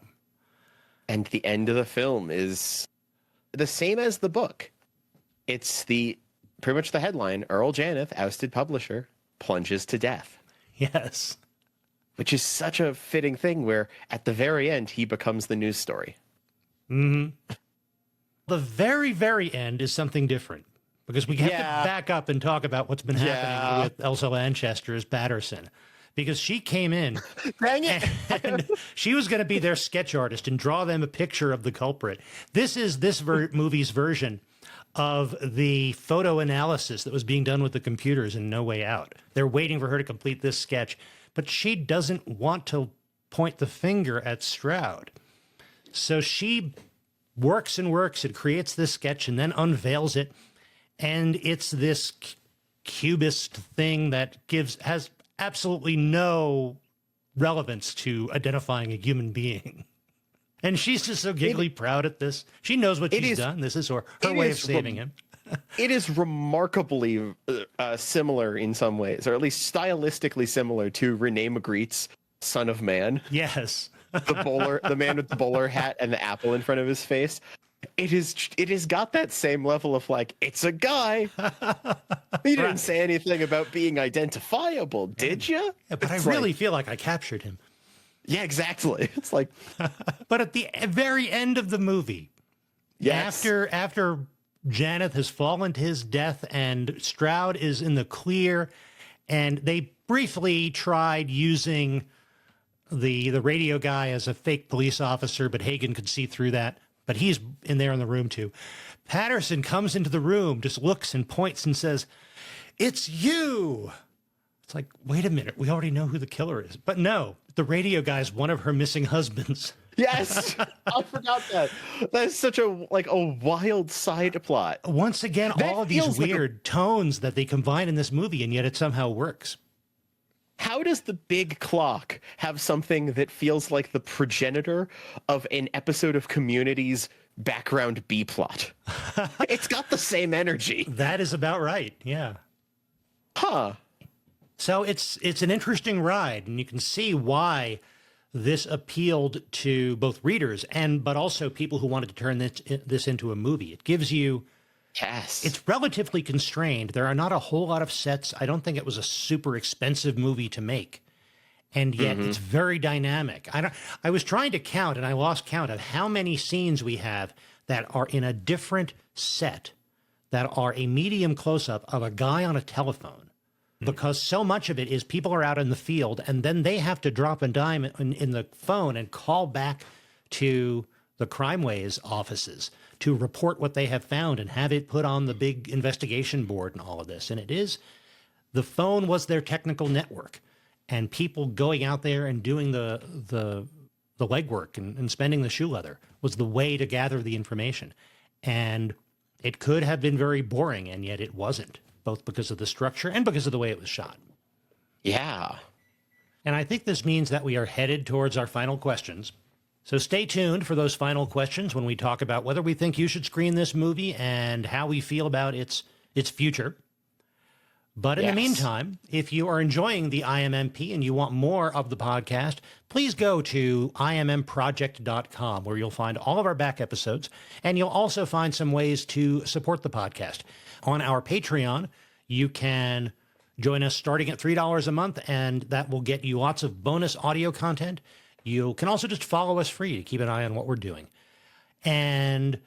And the end of the film is the same as the book. It's pretty much the headline, Earl Janeth, ousted publisher, plunges to death. Yes. Which is such a fitting thing where at the very end, he becomes the news story. Mm-hmm. The very, very end is something different because we have to back up and talk about what's been happening with Elsa Lanchester as Batterson. Because she came in Dang it. and she was going to be their sketch artist and draw them a picture of the culprit. This is this movie's version of the photo analysis that was being done with the computers in No Way Out. They're waiting for her to complete this sketch, but she doesn't want to point the finger at Stroud. So she works and works. It creates this sketch and then unveils it. And it's this cubist thing that has absolutely no relevance to identifying a human being. And she's just so giggly proud at this. She knows what she's done. This is her way of saving him. It is remarkably similar in some ways, or at least stylistically similar to Rene Magritte's Son of Man. Yes. The man with the bowler hat and the apple in front of his face. It has got that same level of like, it's a guy. You didn't say anything about being identifiable, did you? Yeah, but I really feel like I captured him. Yeah, exactly. It's like, but at the very end of the movie, yes, after Janeth has fallen to his death and Stroud is in the clear, and they briefly tried using the radio guy as a fake police officer, but Hagen could see through that. But he's in there in the room too. Patterson comes into the room, just looks and points and says, "It's you." It's like, wait a minute, we already know who the killer is. But no, the radio guy is one of her missing husbands. Yes, I forgot that. That's such a wild side plot. Once again, all of these weird tones that they combine in this movie, and yet it somehow works. How does the big clock have something that feels like the progenitor of an episode of Community's background B plot? It's got the same energy. That is about right. Yeah. Huh. So it's an interesting ride, and you can see why this appealed to both readers but also people who wanted to turn this into a movie. It gives you, yes, it's relatively constrained. There are not a whole lot of sets. I don't think it was a super expensive movie to make, and yet it's very dynamic. I was trying to count, and I lost count of how many scenes we have that are in a different set, that are a medium close-up of a guy on a telephone. Because so much of it is people are out in the field and then they have to drop a dime in the phone and call back to the crime waves offices to report what they have found and have it put on the big investigation board and all of this. And the phone was their technical network, and people going out there and doing the legwork and spending the shoe leather was the way to gather the information. And it could have been very boring, and yet it wasn't, both because of the structure and because of the way it was shot. Yeah. And I think this means that we are headed towards our final questions. So stay tuned for those final questions when we talk about whether we think you should screen this movie and how we feel about its future. But in the meantime, if you are enjoying the IMMP and you want more of the podcast, please go to IMMproject.com, where you'll find all of our back episodes, and you'll also find some ways to support the podcast. On our Patreon, you can join us starting at $3 a month, and that will get you lots of bonus audio content. You can also just follow us free to keep an eye on what we're doing. And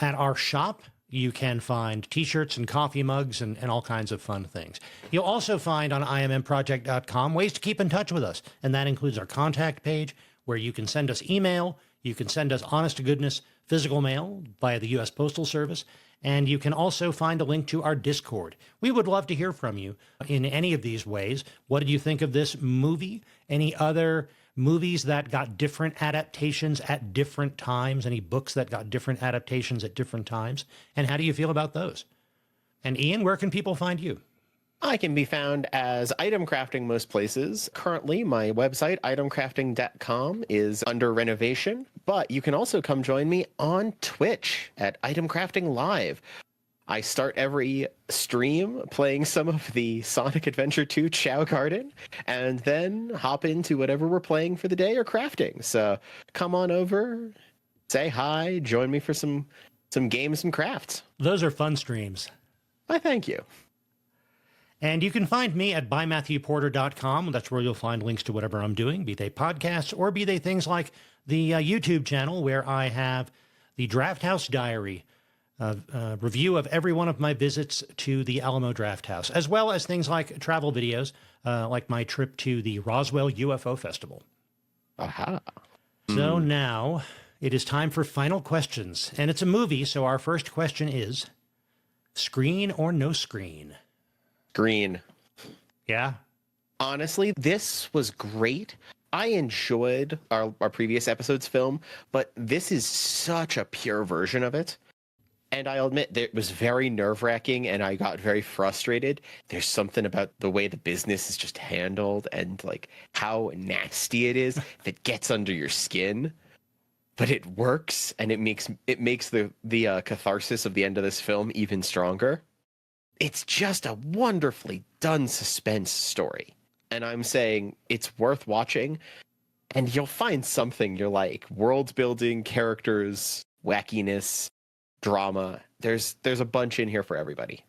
at our shop, you can find T-shirts and coffee mugs and all kinds of fun things. You'll also find on IMMproject.com ways to keep in touch with us, and that includes our contact page, where you can send us email, you can send us honest-to-goodness physical mail via the U.S. Postal Service, and you can also find a link to our Discord. We would love to hear from you in any of these ways. What did you think of this movie? Any other movies that got different adaptations at different times? Any books that got different adaptations at different times? And how do you feel about those? And Ian, where can people find you? I can be found as Item Crafting most places. Currently, my website, itemcrafting.com, is under renovation, but you can also come join me on Twitch at Item Crafting Live. I start every stream playing some of the Sonic Adventure 2 Chow Garden, and then hop into whatever we're playing for the day or crafting. So come on over, say hi, join me for some games and crafts. Those are fun streams. I thank you. And you can find me at bymatthewporter.com. That's where you'll find links to whatever I'm doing, be they podcasts or be they things like the YouTube channel, where I have the Draft House Diary, review of every one of my visits to the Alamo Draft House, as well as things like travel videos, like my trip to the Roswell UFO Festival. Aha. So now it is time for final questions. And it's a movie, so our first question is, screen or no screen? Green. Yeah. Honestly, this was great I enjoyed our previous episode's film, but this is such a pure version of it. And I'll admit that it was very nerve-wracking and I got very frustrated. There's something about the way the business is just handled and like how nasty it is that gets under your skin. But it works, and it makes the catharsis of the end of this film even stronger. It's just a wonderfully done suspense story. And I'm saying it's worth watching, and you'll find something you like. World building, characters, wackiness, drama. There's a bunch in here for everybody.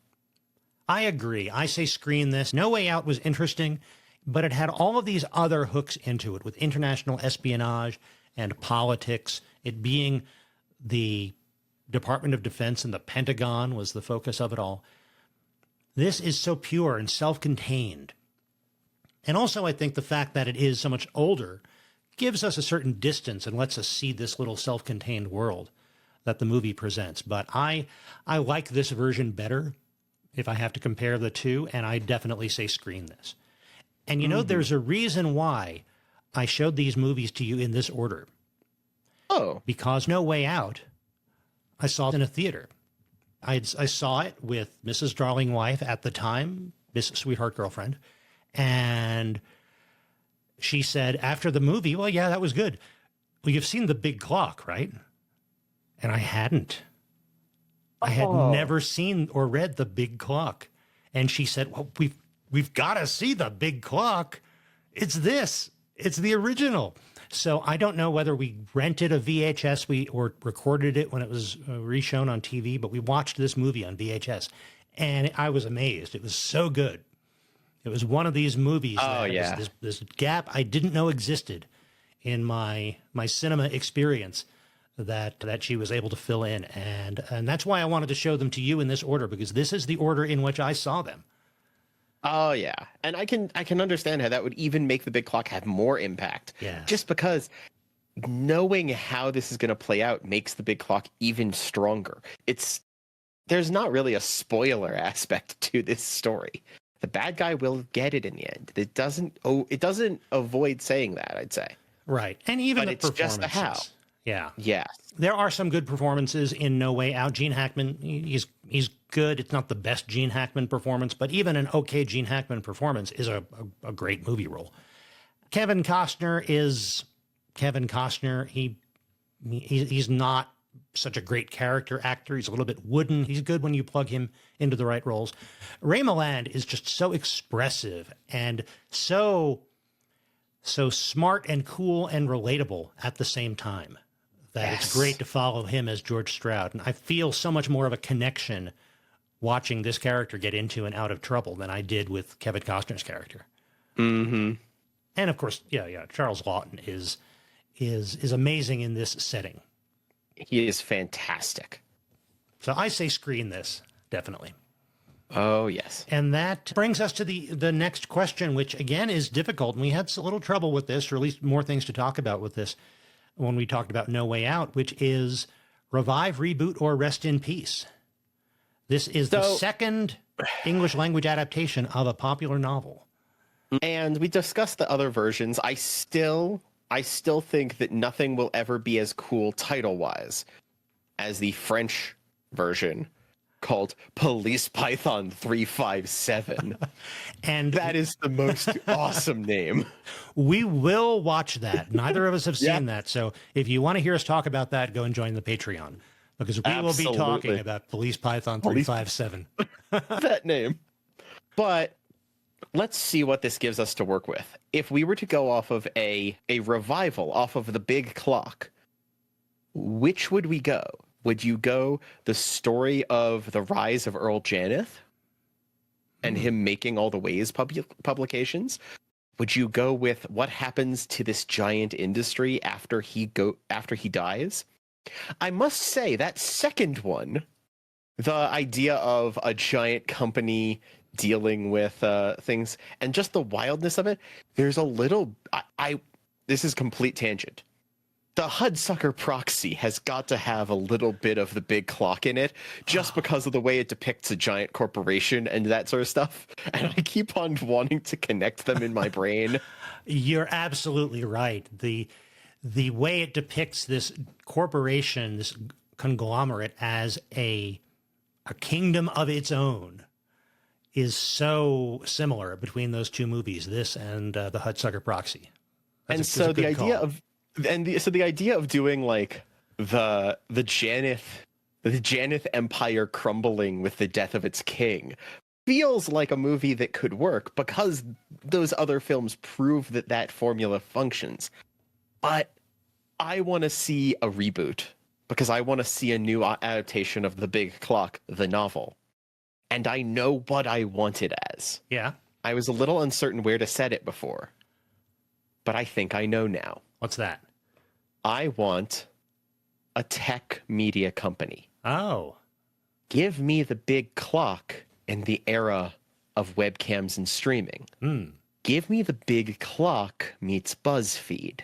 I agree. I say screen this. No Way Out was interesting, but it had all of these other hooks into it with international espionage and politics. It being the Department of Defense and the Pentagon was the focus of it all. This is so pure and self-contained. And also, I think the fact that it is so much older gives us a certain distance and lets us see this little self-contained world that the movie presents. But I like this version better if I have to compare the two, and I definitely say screen this. And you know, there's a reason why I showed these movies to you in this order. Oh. Because No Way Out, I saw it in a theater. I saw it with Mrs. Darling Wife at the time, Miss Sweetheart Girlfriend, and she said after the movie, well, yeah, that was good. Well, you've seen The Big Clock, right? And I hadn't. I had never seen or read The Big Clock. And she said, well, we've got to see The Big Clock. It's this. It's the original. So I don't know whether we rented a VHS or recorded it when it was reshown on TV, but we watched this movie on VHS, and I was amazed. It was so good. It was one of these movies that was this gap I didn't know existed in my cinema experience that she was able to fill in, and that's why I wanted to show them to you in this order, because this is the order in which I saw them. Oh yeah, and I can understand how that would even make The Big Clock have more impact. Yeah. Just because knowing how this is going to play out makes The Big Clock even stronger. There's not really a spoiler aspect to this story. The bad guy will get it in the end. It doesn't avoid saying that, I'd say. Right, and even but the it's just the how. Yeah. Yes. There are some good performances in No Way Out. Gene Hackman, he's good. It's not the best Gene Hackman performance, but even an okay Gene Hackman performance is a great movie role. Kevin Costner is Kevin Costner. He's not such a great character actor. He's a little bit wooden. He's good when you plug him into the right roles. Ray Milland is just so expressive and so smart and cool and relatable at the same time. That It's great to follow him as George Stroud. And I feel so much more of a connection watching this character get into and out of trouble than I did with Kevin Costner's character. Mm-hmm. And of course, Charles Lawton is amazing in this setting. He is fantastic. So I say screen this, definitely. Oh, yes. And that brings us to the next question, which again is difficult. And we had a little trouble with this, or at least more things to talk about with this when we talked about No Way Out, which is revive, reboot, or rest in peace. This is the second English language adaptation of a popular novel. And we discussed the other versions. I still think that nothing will ever be as cool title-wise as the French version called Police Python 357. And that is the most awesome name. We will watch that. Neither of us have seen that. So if you want to hear us talk about that, go and join the Patreon, because we will be talking about Police Python 357. That name. But let's see what this gives us to work with. If we were to go off of a revival off of The Big Clock, which would we go? Would you go the story of the rise of Earl Janeth and him making all the Ways publications? Would you go with what happens to this giant industry after he dies? I must say that second one, the idea of a giant company dealing with things and just the wildness of it, there's a little this is complete tangent. the Hudsucker Proxy has got to have a little bit of the big clock in it, just because of the way it depicts a giant corporation and that sort of stuff. And I keep on wanting to connect them in my brain. You're absolutely right. The way it depicts this corporation, this conglomerate, as a kingdom of its own is so similar between those two movies, this and the Hudsucker Proxy. So the idea of doing like the Janeth Empire crumbling with the death of its king feels like a movie that could work because those other films prove that formula functions. But I want to see a reboot because I want to see a new adaptation of The Big Clock, the novel. And I know what I want it as. Yeah. I was a little uncertain where to set it before, but I think I know now. What's that? I want a tech media company. Oh. Give me The Big Clock in the era of webcams and streaming. Give me The Big Clock meets BuzzFeed.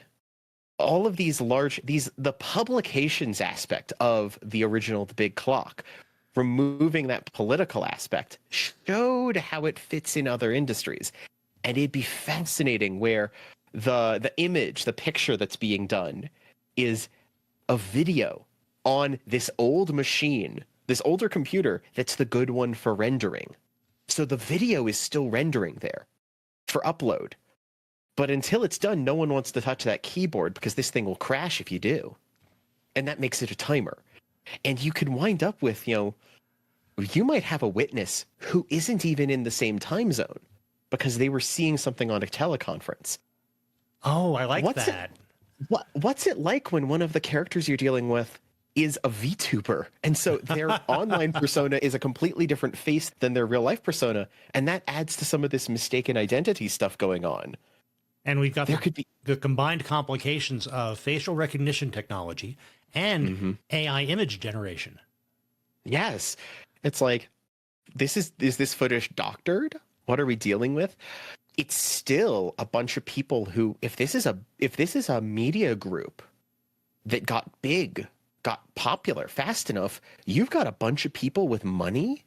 All of these the publications aspect of the original The Big Clock, removing that political aspect, showed how it fits in other industries. And it'd be fascinating where the image, the picture that's being done is a video on this old machine, this older computer that's the good one for rendering. So the video is still rendering there for upload. But until it's done, no one wants to touch that keyboard because this thing will crash if you do. And that makes it a timer. And you could wind up with, you might have a witness who isn't even in the same time zone because they were seeing something on a teleconference. Oh, I like that. What's it like when one of the characters you're dealing with is a VTuber? And so their online persona is a completely different face than their real life persona. And that adds to some of this mistaken identity stuff going on. And we've got the combined complications of facial recognition technology and AI image generation. Yes. It's like, is this footage doctored? What are we dealing with? It's still a bunch of people who, if this is a media group that got big, got popular fast enough, you've got a bunch of people with money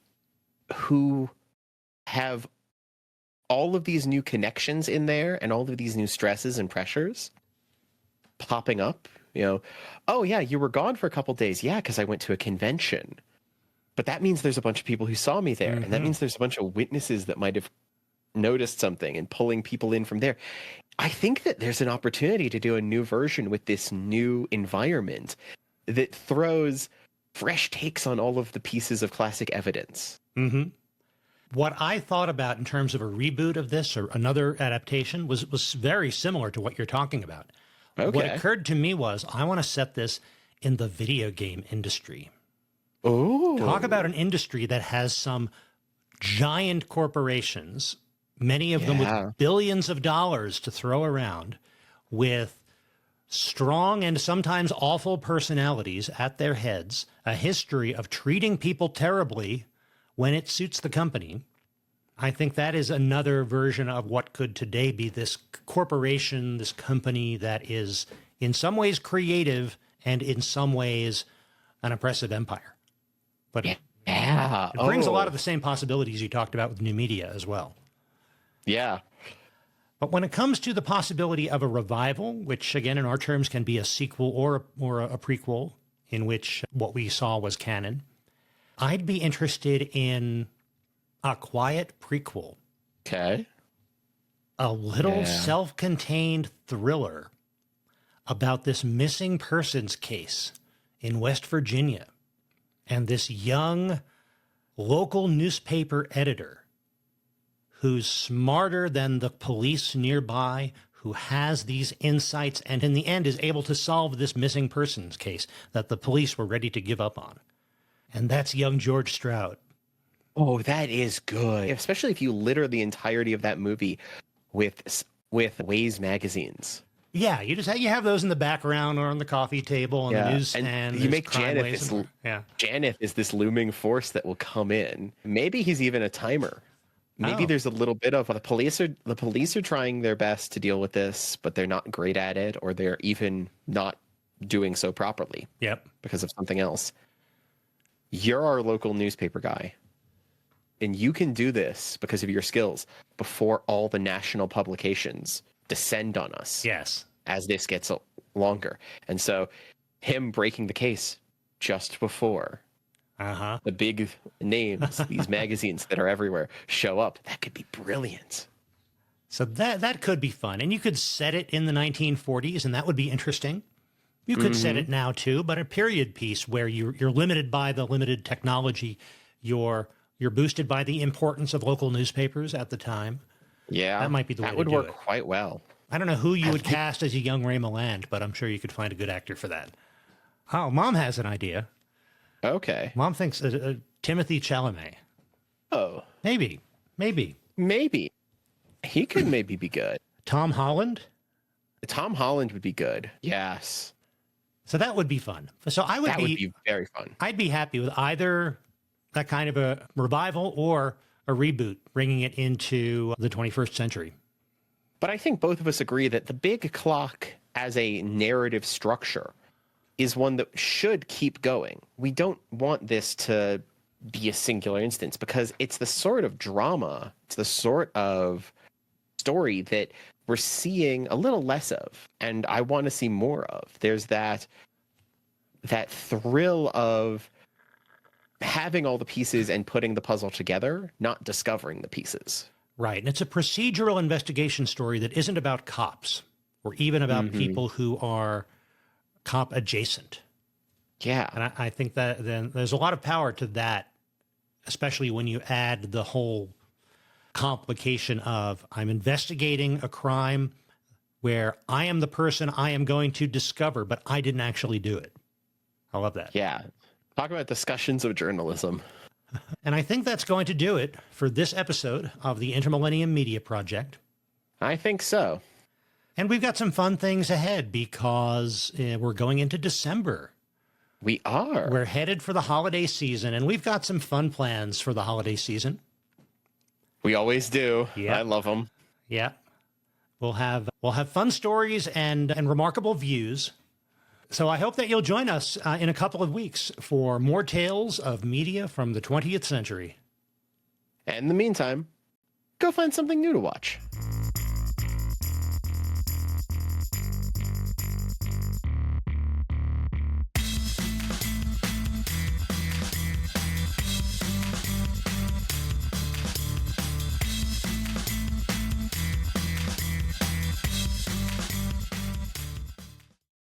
who have all of these new connections in there and all of these new stresses and pressures popping up. Oh yeah, you were gone for a couple days. Yeah, because I went to a convention. But that means there's a bunch of people who saw me there. And that means there's a bunch of witnesses that might have noticed something and pulling people in from there. I think that there's an opportunity to do a new version with this new environment that throws fresh takes on all of the pieces of classic evidence. What I thought about in terms of a reboot of this or another adaptation was very similar to what you're talking about. Okay. What occurred to me was I want to set this in the video game industry. Oh. Talk about an industry that has some giant corporations, many of them with billions of dollars to throw around, with strong and sometimes awful personalities at their heads, a history of treating people terribly when it suits the company. I think that is another version of what could today be this corporation, this company that is in some ways creative and in some ways an oppressive empire. But it brings a lot of the same possibilities you talked about with new media as well. Yeah. But when it comes to the possibility of a revival, which again in our terms can be a sequel or a prequel in which what we saw was canon, I'd be interested in a quiet prequel. Okay. A little self-contained thriller about this missing persons case in West Virginia and this young local newspaper editor who's smarter than the police nearby, who has these insights, and in the end is able to solve this missing persons case that the police were ready to give up on. And that's young George Stroud. Oh, that is good. Especially if you litter the entirety of that movie with Waze magazines. Yeah, you have those in the background or on the coffee table on the newsstand. And you make Janeth Janeth is this looming force that will come in. Maybe he's even a timer. Maybe there's a little bit of the police are trying their best to deal with this, but they're not great at it, or they're even not doing so properly Yep. because of something else. You're our local newspaper guy, and you can do this because of your skills before all the national publications descend on us. Yes. As this gets longer. And so him breaking the case just before the big names, these magazines that are everywhere, show up, that could be brilliant. So that could be fun. And you could set it in the 1940s, and that would be interesting. You could set it now, too, but a period piece where you're limited by the limited technology. You're boosted by the importance of local newspapers at the time. Yeah. That might be the way to do it. That would work quite well. I don't know who you would cast as a young Ray Milland, but I'm sure you could find a good actor for that. Oh, Mom has an idea. Okay. Mom thinks Timothy Chalamet. Oh. Maybe. He could maybe be good. Tom Holland? Tom Holland would be good. Yes. So that would be fun. So That would be very fun. I'd be happy with either that kind of a revival or a reboot, bringing it into the 21st century. But I think both of us agree that the big clock as a narrative structure is one that should keep going. We don't want this to be a singular instance because it's the sort of drama, it's the sort of story that we're seeing a little less of, and I want to see more of. There's that thrill of having all the pieces and putting the puzzle together, not discovering the pieces. Right. And it's a procedural investigation story that isn't about cops or even about people who are cop adjacent. Yeah. And I think that then there's a lot of power to that, especially when you add the whole complication of I'm investigating a crime where I am the person I am going to discover, but I didn't actually do it. I love that. Yeah. Talk about discussions of journalism. And I think that's going to do it for this episode of the Inter-Millennium Media Project. I think so. And we've got some fun things ahead because we're going into December. We are. We're headed for the holiday season, and we've got some fun plans for the holiday season. We always do. Yeah. I love them. Yeah. We'll have fun stories and remarkable views. So I hope that you'll join us in a couple of weeks for more tales of media from the 20th century. And in the meantime, go find something new to watch.